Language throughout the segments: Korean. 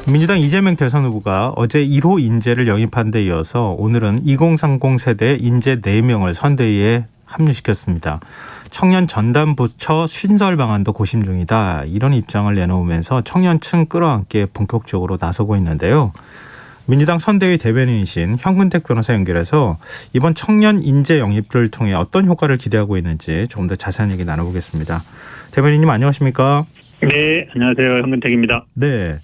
민주당 이재명 대선 후보가 어제 1호 인재를 영입한 데 이어서 오늘은 2030 세대 인재 4명을 선대위에 합류시켰습니다. 청년 전담 부처 신설 방안도 고심 중이다. 이런 입장을 내놓으면서 청년층 끌어안기에 본격적으로 나서고 있는데요. 민주당 선대위 대변인이신 현근택 변호사 연결해서 이번 청년 인재 영입을 통해 어떤 효과를 기대하고 있는지 조금 더 자세한 얘기 나눠보겠습니다. 대변인님 안녕하십니까? 네, 안녕하세요. 현근택입니다. 네.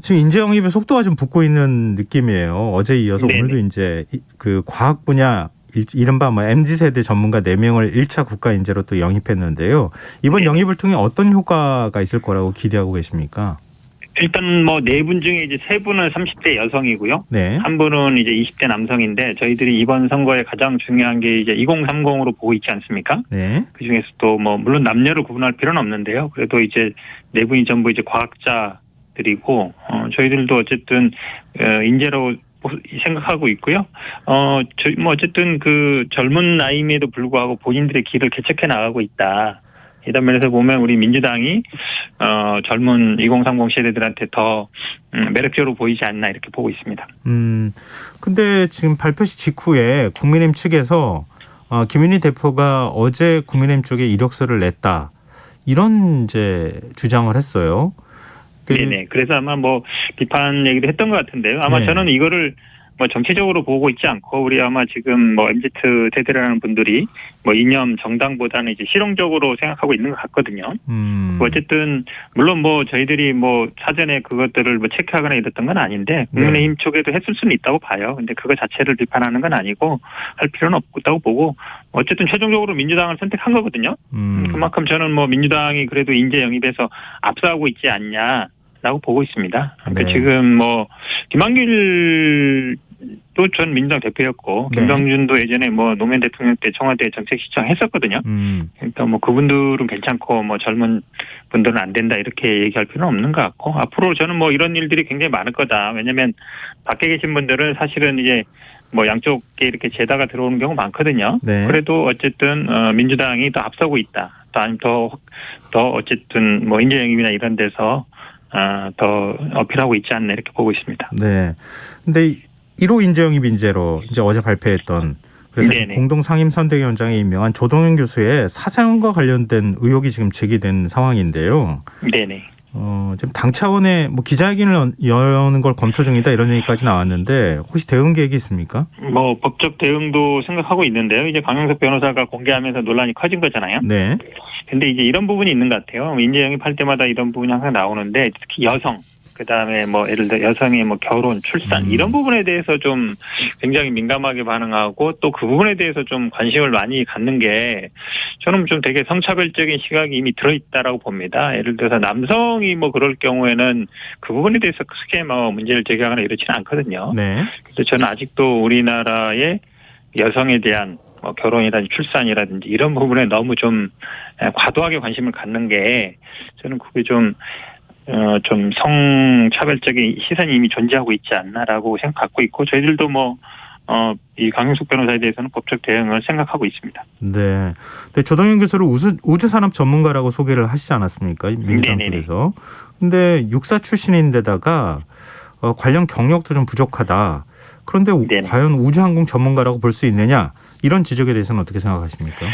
지금 인재 영입의 속도가 좀 붙고 있는 느낌이에요. 어제 이어서 네네. 오늘도 이제 그 과학 분야 이른바 MZ세대 전문가 4명을 1차 국가 인재로 또 영입했는데요. 이번 네. 영입을 통해 어떤 효과가 있을 거라고 기대하고 계십니까? 일단 뭐 4분 중에 이제 3분은 30대 여성이고요. 네. 한 분은 이제 20대 남성인데 저희들이 이번 선거에 가장 중요한 게 이제 2030으로 보고 있지 않습니까? 네. 그 중에서도 뭐 물론 남녀를 구분할 필요는 없는데요. 그래도 이제 4분이 전부 이제 과학자들이고 저희들도 어쨌든 인재로 생각하고 있고요. 저희 뭐 어쨌든 그 젊은 나이임에도 불구하고 본인들의 길을 개척해 나가고 있다. 이런 면에서 보면 우리 민주당이 젊은 2030 세대들한테 더 매력적으로 보이지 않나 이렇게 보고 있습니다. 근데 지금 발표식 직후에 국민의힘 측에서 김윤희 대표가 어제 국민의힘 쪽에 이력서를 냈다. 이런 이제 주장을 했어요. 네네. 그래서 아마 뭐 비판 얘기도 했던 것 같은데요. 아마 네. 저는 이거를 뭐 정치적으로 보고 있지 않고 우리 아마 지금 뭐 MZ 세대라는 분들이 뭐 이념 정당보다는 이제 실용적으로 생각하고 있는 것 같거든요. 어쨌든 물론 뭐 저희들이 뭐 사전에 그것들을 뭐 체크하거나 이랬던 건 아닌데 국민의힘 쪽에도 했을 수는 있다고 봐요. 근데 그거 자체를 비판하는 건 아니고 할 필요는 없다고 보고 어쨌든 최종적으로 민주당을 선택한 거거든요. 그만큼 저는 뭐 민주당이 그래도 인재 영입에서 앞서가고 있지 않냐. 라고 보고 있습니다. 그러니까 네. 지금 뭐 김한길도 전 민주당 대표였고 네. 김병준도 예전에 뭐 노무현 대통령 때 청와대 정책시장 했었거든요. 그러니까 뭐 그분들은 괜찮고 뭐 젊은 분들은 안 된다 이렇게 얘기할 필요는 없는 것 같고 앞으로 저는 뭐 이런 일들이 굉장히 많을 거다. 왜냐하면 밖에 계신 분들은 사실은 이제 뭐 양쪽에 이렇게 재다가 들어오는 경우 많거든요. 네. 그래도 어쨌든 민주당이 더 앞서고 있다. 또 아니면 더 어쨌든 뭐 인재 영입이나 이런 데서 더 어필하고 있지 않나 이렇게 보고 있습니다. 네. 근데 1호 인재 영입 인재로 이제 어제 발표했던 그래서 공동 상임 선대위원장에 임명한 조동현 교수의 사생활과 관련된 의혹이 지금 제기된 상황인데요. 네네. 지금 당 차원의 뭐 기자회견을 여는 걸 검토 중이다 이런 얘기까지 나왔는데 혹시 대응 계획이 있습니까? 뭐 법적 대응도 생각하고 있는데요. 이제 강영석 변호사가 공개하면서 논란이 커진 거잖아요. 네. 근데 이제 이런 부분이 있는 것 같아요. 인재 영입할 때마다 이런 부분이 항상 나오는데 특히 여성. 그다음에 뭐 예를 들어 여성의 뭐 결혼, 출산 이런 부분에 대해서 좀 굉장히 민감하게 반응하고 또 그 부분에 대해서 좀 관심을 많이 갖는 게 저는 좀 되게 성차별적인 시각이 이미 들어있다라고 봅니다. 예를 들어서 남성이 뭐 그럴 경우에는 그 부분에 대해서 크게 뭐 문제를 제기하거나 이렇지는 않거든요. 네. 그래서 저는 아직도 우리나라의 여성에 대한 뭐 결혼이라든지 출산이라든지 이런 부분에 너무 좀 과도하게 관심을 갖는 게 저는 그게 좀 성차별적인 시선이 이미 존재하고 있지 않나라고 생각하고 있고 저희들도 이 강용석 변호사에 대해서는 법적 대응을 생각하고 있습니다. 네. 근데 조동현 교수를 우주산업 전문가라고 소개를 하시지 않았습니까? 민주당 쪽에서. 근데 육사 출신인데다가 관련 경력도 좀 부족하다. 그런데 네네. 과연 우주항공 전문가라고 볼 수 있느냐? 이런 지적에 대해서는 어떻게 생각하십니까?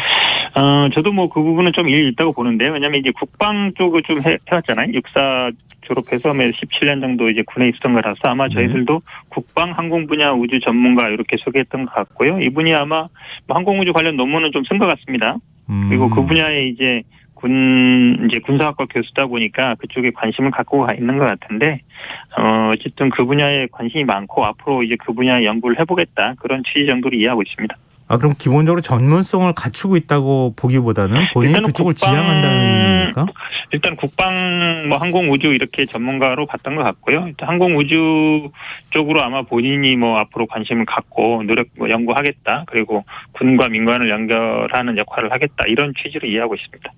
저도 뭐 그 부분은 좀 일리 있다고 보는데 왜냐하면 이제 국방 쪽을 좀 해왔잖아요. 육사 졸업해서 17년 정도 이제 군에 있었던 거라서 아마 저희들도 국방 항공 분야 우주 전문가 이렇게 소개했던 것 같고요. 이분이 아마 항공 우주 관련 논문은 좀 쓴 것 같습니다. 그리고 그 분야에 이제 군사학과 교수다 보니까 그쪽에 관심을 갖고 있는 것 같은데, 어쨌든 그 분야에 관심이 많고 앞으로 이제 그 분야에 연구를 해보겠다 그런 취지 정도로 이해하고 있습니다. 그럼 기본적으로 전문성을 갖추고 있다고 보기보다는 본인이 그쪽을 지향한다는 의미입니까? 일단 국방, 항공 우주 이렇게 전문가로 봤던 것 같고요. 일단 항공 우주 쪽으로 아마 본인이 앞으로 관심을 갖고 연구하겠다. 그리고 군과 민관을 연결하는 역할을 하겠다. 이런 취지로 이해하고 있습니다.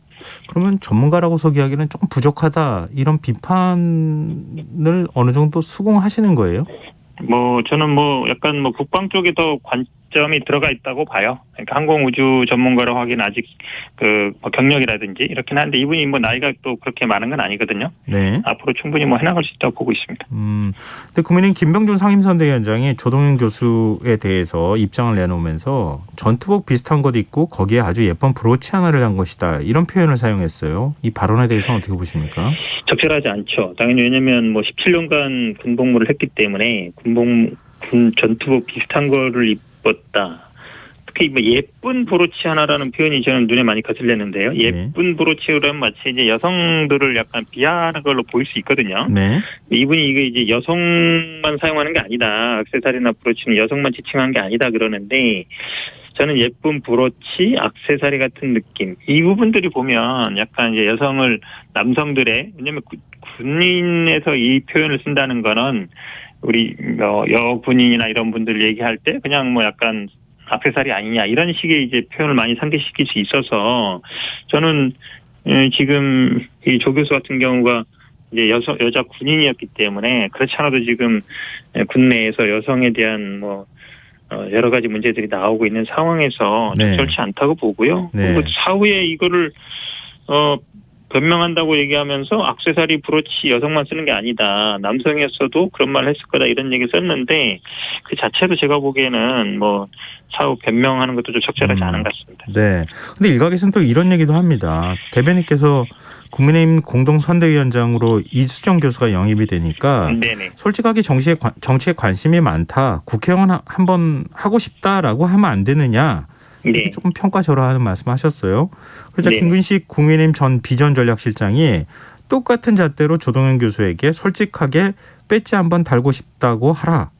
그러면 전문가라고 소개하기는 조금 부족하다. 이런 비판을 어느 정도 수긍하시는 거예요? 저는 약간 국방 쪽에 더 점이 들어가 있다고 봐요. 그러니까 항공우주 전문가로 하긴 아직 뭐 경력이라든지 이렇긴 한데 이분이 뭐 나이가 또 그렇게 많은 건 아니거든요. 네. 앞으로 충분히 뭐 해나갈 수 있다고 보고 있습니다. 근데 국민의힘 김병준 상임선대위원장이 조동현 교수에 대해서 입장을 내놓으면서 전투복 비슷한 것 입고 거기에 아주 예쁜 브로치 하나를 한 것이다. 이런 표현을 사용했어요. 이 발언에 대해서는 어떻게 보십니까? 적절하지 않죠. 당연히 왜냐하면 뭐 17년간 군복무를 했기 때문에 군 전투복 비슷한 거를 입었다. 특히 뭐 예쁜 브로치 하나라는 표현이 저는 눈에 많이 거슬렸는데요. 예쁜 브로치라면 마치 이제 여성들을 약간 비하하는 걸로 보일 수 있거든요. 네. 이분이 이게 이제 여성만 사용하는 게 아니다. 액세서리나 브로치는 여성만 지칭한 게 아니다 그러는데 저는 예쁜 브로치, 액세서리 같은 느낌. 이 부분들이 보면 약간 이제 남성들의 왜냐면 군인에서 이 표현을 쓴다는 거는 우리 여군인이나 이런 분들 얘기할 때 그냥 뭐 약간 액세서리 아니냐 이런 식의 이제 표현을 많이 상기시킬 수 있어서 저는 지금 이 조 교수 같은 경우가 이제 여자 군인이었기 때문에 그렇지 않아도 지금 국내에서 여성에 대한 뭐 여러 가지 문제들이 나오고 있는 상황에서 네. 적절치 않다고 보고요. 네. 그리고 사후에 이거를 변명한다고 얘기하면서 액세서리 브로치 여성만 쓰는 게 아니다. 남성이었어도 그런 말을 했을 거다 이런 얘기 썼는데 그 자체로 제가 보기에는 뭐 사후 변명하는 것도 좀 적절하지 않은 것 같습니다. 네. 근데 일각에서는 또 이런 얘기도 합니다. 대변인께서 국민의힘 공동선대위원장으로 이수정 교수가 영입이 되니까 네네. 솔직하게 정치에 관심이 많다. 국회의원 한번 하고 싶다라고 하면 안 되느냐. 이렇게 네. 조금 평가절하하는 말씀하셨어요. 그러자 네. 김근식 국민의힘 전 비전전략실장이 똑같은 잣대로 조동현 교수에게 솔직하게 배지 한번 달고 싶다고 하라.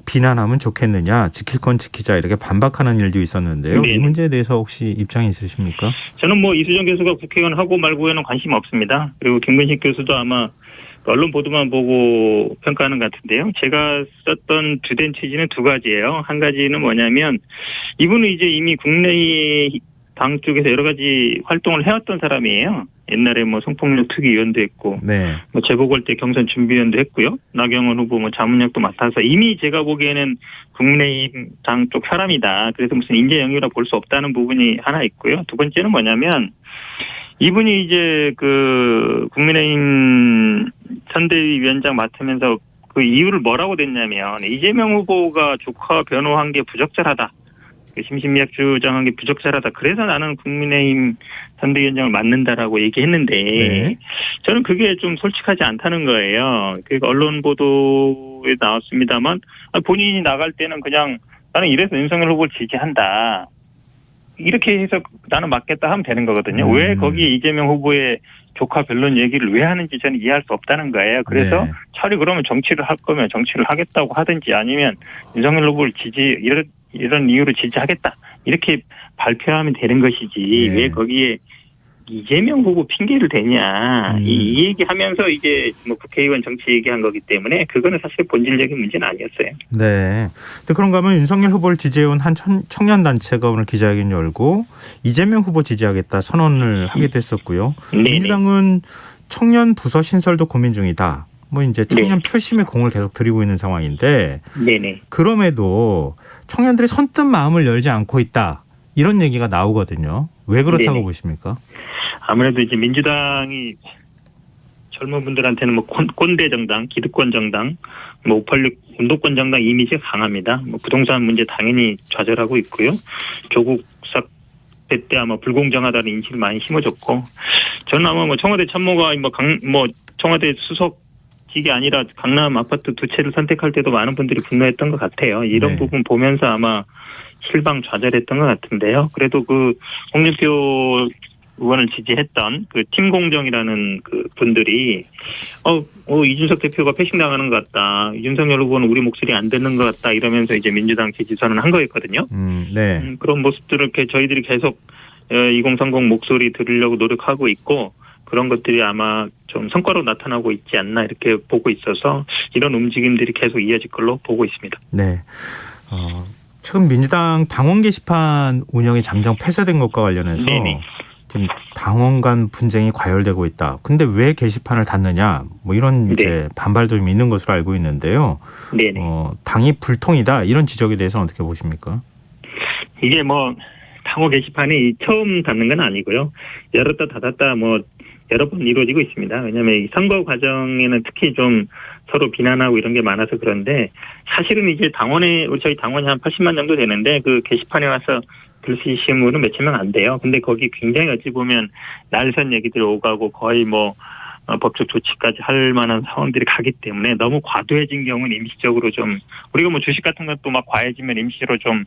비난하면 좋겠느냐. 지킬 건 지키자. 이렇게 반박하는 일도 있었는데요. 네. 이 문제에 대해서 혹시 입장이 있으십니까? 저는 뭐 이수정 교수가 국회의원 하고 말고에는 관심 없습니다. 그리고 김근식 교수도 아마 언론 보도만 보고 평가하는 것 같은데요. 제가 썼던 주된 취지는 두 가지예요. 한 가지는 뭐냐면 이분은 이제 이미 국내 당 쪽에서 여러 가지 활동을 해왔던 사람이에요. 옛날에 뭐 성폭력 특위위원도 했고, 네. 뭐 재보궐 때 경선 준비위원도 했고요. 나경원 후보 뭐 자문역도 맡아서 이미 제가 보기에는 국민의힘 당 쪽 사람이다. 그래서 무슨 인재 영입이라 볼 수 없다는 부분이 하나 있고요. 두 번째는 뭐냐면 이분이 이제 그 국민의힘 선대위 위원장 맡으면서 그 이유를 뭐라고 냈냐면 이재명 후보가 조카 변호한 게 부적절하다. 심신미약 주장한 게 부적절하다. 그래서 나는 국민의힘 선대위원장을 맡는다라고 얘기했는데 네. 저는 그게 좀 솔직하지 않다는 거예요. 그러니까 언론 보도에 나왔습니다만 본인이 나갈 때는 그냥 나는 이래서 윤석열 후보를 지지한다. 이렇게 해서 나는 맡겠다 하면 되는 거거든요. 왜 거기에 이재명 후보의 조카 변론 얘기를 왜 하는지 저는 이해할 수 없다는 거예요. 그래서 네. 차라리 그러면 정치를 할 거면 정치를 하겠다고 하든지 아니면 윤석열 후보를 이런 이유로 지지하겠다. 이렇게 발표하면 되는 것이지. 네. 왜 거기에 이재명 후보 핑계를 대냐. 이 얘기하면서 이제 뭐 국회의원 정치 얘기한 거기 때문에 그거는 사실 본질적인 문제는 아니었어요. 네. 근데 그런가 하면 윤석열 후보를 지지해온 한 청년단체가 오늘 기자회견 열고 이재명 후보 지지하겠다 선언을 하기도 했었고요. 네네. 민주당은 청년 부서 신설도 고민 중이다. 뭐 이제 청년 표심에 공을 계속 들이고 있는 상황인데 네네. 그럼에도 청년들이 선뜻 마음을 열지 않고 있다. 이런 얘기가 나오거든요. 왜 그렇다고 네네. 보십니까? 아무래도 이제 민주당이 젊은 분들한테는 뭐 꼰대 정당, 기득권 정당, 뭐 586 운동권 정당 이미지가 강합니다. 뭐 부동산 문제 당연히 좌절하고 있고요. 조국 사태 때 아마 불공정하다는 인식을 많이 심어줬고, 저는 아마 뭐 청와대 참모가 청와대 수석직이 아니라 강남 아파트 두 채를 선택할 때도 많은 분들이 분노했던 것 같아요. 이런 네. 부분 보면서 아마 실망 좌절했던 것 같은데요. 그래도 그 홍준표 의원을 지지했던 그 팀공정이라는 그 분들이 이준석 대표가 패싱당하는 것 같다. 윤석열 후보는 우리 목소리 안 듣는 것 같다. 이러면서 이제 민주당 지지 선언한 거였거든요. 네. 그런 모습들을 이렇게 저희들이 계속 2030 목소리 들으려고 노력하고 있고 그런 것들이 아마 좀 성과로 나타나고 있지 않나 이렇게 보고 있어서 이런 움직임들이 계속 이어질 걸로 보고 있습니다. 네. 최근 민주당 당원 게시판 운영이 잠정 폐쇄된 것과 관련해서 네네. 지금 당원 간 분쟁이 과열되고 있다. 근데 왜 게시판을 닫느냐? 뭐 이런 이제 반발도 좀 있는 것으로 알고 있는데요. 네네. 당이 불통이다. 이런 지적에 대해서 어떻게 보십니까? 이게 뭐 당호 게시판이 처음 닫는 건 아니고요. 열었다 닫았다 뭐 여러 번 이루어지고 있습니다. 왜냐하면 이 선거 과정에는 특히 좀 서로 비난하고 이런 게 많아서 그런데 사실은 이제 저희 당원이 한 80만 정도 되는데 그 게시판에 와서 글 쓰시는 분은 몇천 명 안 돼요. 근데 거기 굉장히 어찌 보면 날선 얘기들이 오가고 거의 뭐 법적 조치까지 할 만한 상황들이 가기 때문에 너무 과도해진 경우는 임시적으로 좀 우리가 뭐 주식 같은 것도 막 과해지면 임시로 좀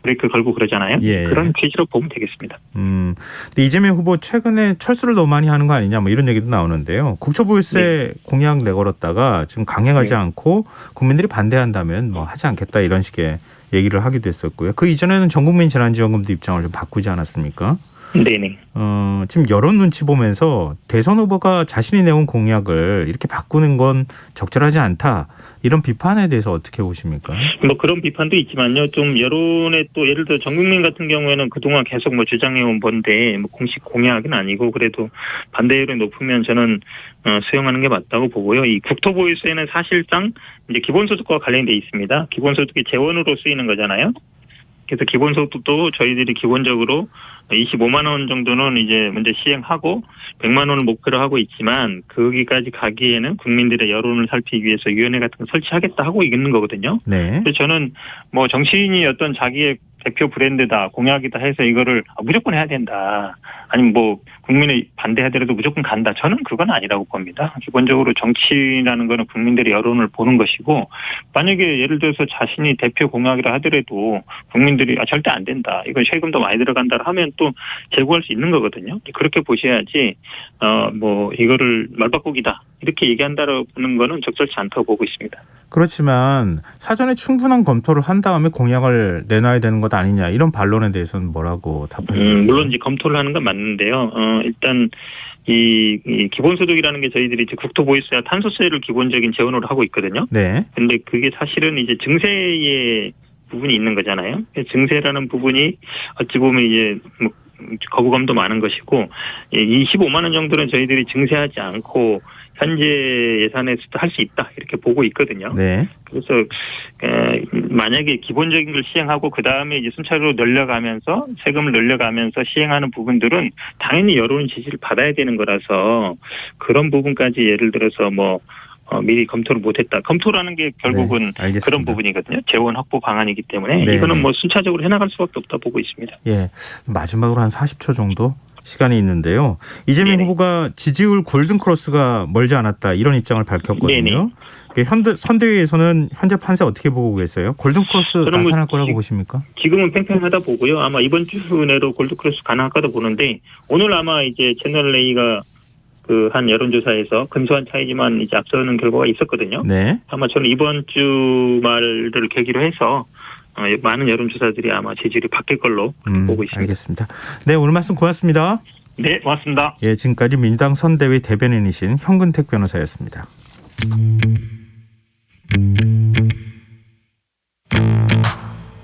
브레이크 걸고 그러잖아요. 예. 그런 취지로 보면 되겠습니다. 근데 이재명 후보 최근에 철수를 너무 많이 하는 거 아니냐 뭐 이런 얘기도 나오는데요. 국토보유세 공약 내걸었다가 지금 강행하지 않고 국민들이 반대한다면 뭐 하지 않겠다 이런 식의 얘기를 하기도 했었고요. 그 이전에는 전국민 재난지원금도 입장을 좀 바꾸지 않았습니까? 네네. 지금 여론 눈치 보면서 대선 후보가 자신이 내온 공약을 이렇게 바꾸는 건 적절하지 않다. 이런 비판에 대해서 어떻게 보십니까? 뭐 그런 비판도 있지만요. 좀 여론에 또 예를 들어 전국민 같은 경우에는 그동안 계속 뭐 주장해온 건데 뭐 공식 공약은 아니고 그래도 반대 여론이 높으면 저는 수용하는 게 맞다고 보고요. 이 국토보유세는 사실상 이제 기본소득과 관련돼 있습니다. 기본소득이 재원으로 쓰이는 거잖아요. 그래서 기본소득도 저희들이 기본적으로 25만 원 정도는 이제 먼저 시행하고 100만 원을 목표로 하고 있지만 거기까지 가기에는 국민들의 여론을 살피기 위해서 위원회 같은 거 설치하겠다 하고 있는 거거든요. 네. 그래서 저는 뭐 정치인이 어떤 자기의 대표 브랜드다 공약이다 해서 이거를 무조건 해야 된다. 아니면 뭐 국민이 반대하더라도 무조건 간다. 저는 그건 아니라고 봅니다. 기본적으로 정치라는 거는 국민들의 여론을 보는 것이고 만약에 예를 들어서 자신이 대표 공약이라 하더라도 국민들이 절대 안 된다. 이건 세금도 많이 들어간다 하면 또 제고할 수 있는 거거든요. 그렇게 보셔야지 뭐 이거를 말바꾸기다. 이렇게 얘기한다는 거는 적절치 않다고 보고 있습니다. 그렇지만 사전에 충분한 검토를 한 다음에 공약을 내놔야 되는 것 아니냐 이런 반론에 대해서는 뭐라고 답하시겠어요? 물론 이제 검토를 하는 건 맞는데요. 일단 이 기본소득이라는 게 저희들이 이제 국토보유세와 탄소세를 기본적인 재원으로 하고 있거든요. 네. 근데 그게 사실은 이제 증세의 부분이 있는 거잖아요. 증세라는 부분이 어찌 보면 이제 뭐 거부감도 많은 것이고 25만 원 정도는 저희들이 증세하지 않고 현재 예산에서도 할 수 있다 이렇게 보고 있거든요. 네. 그래서 만약에 기본적인 걸 시행하고 그 다음에 이제 순차적으로 늘려가면서 세금을 늘려가면서 시행하는 부분들은 당연히 여론 지지를 받아야 되는 거라서 그런 부분까지 예를 들어서 뭐 미리 검토를 못했다. 검토라는 게 결국은 네, 그런 부분이거든요. 재원 확보 방안이기 때문에 네, 이거는 뭐 순차적으로 해나갈 수밖에 없다 보고 있습니다. 예, 마지막으로 한 40초 정도 시간이 있는데요. 이재명 네네. 후보가 지지율 골든크로스가 멀지 않았다 이런 입장을 밝혔거든요. 선대위에서는 현재 판세 어떻게 보고 계세요? 골든크로스 나타날 거라고 보십니까? 지금은 팽팽하다 보고요. 아마 이번 주 내로 골든크로스 가능할 거다 보는데 오늘 아마 이제 채널 A가 그 한 여론조사에서 근소한 차이지만 이제 앞서는 결과가 있었거든요. 네. 아마 저는 이번 주 말을 계기로 해서 많은 여론조사들이 아마 지지율이 바뀔 걸로 보고 있습니다. 알겠습니다. 네, 오늘 말씀 고맙습니다. 네, 고맙습니다. 예, 지금까지 민당 선대위 대변인이신 현근택 변호사였습니다.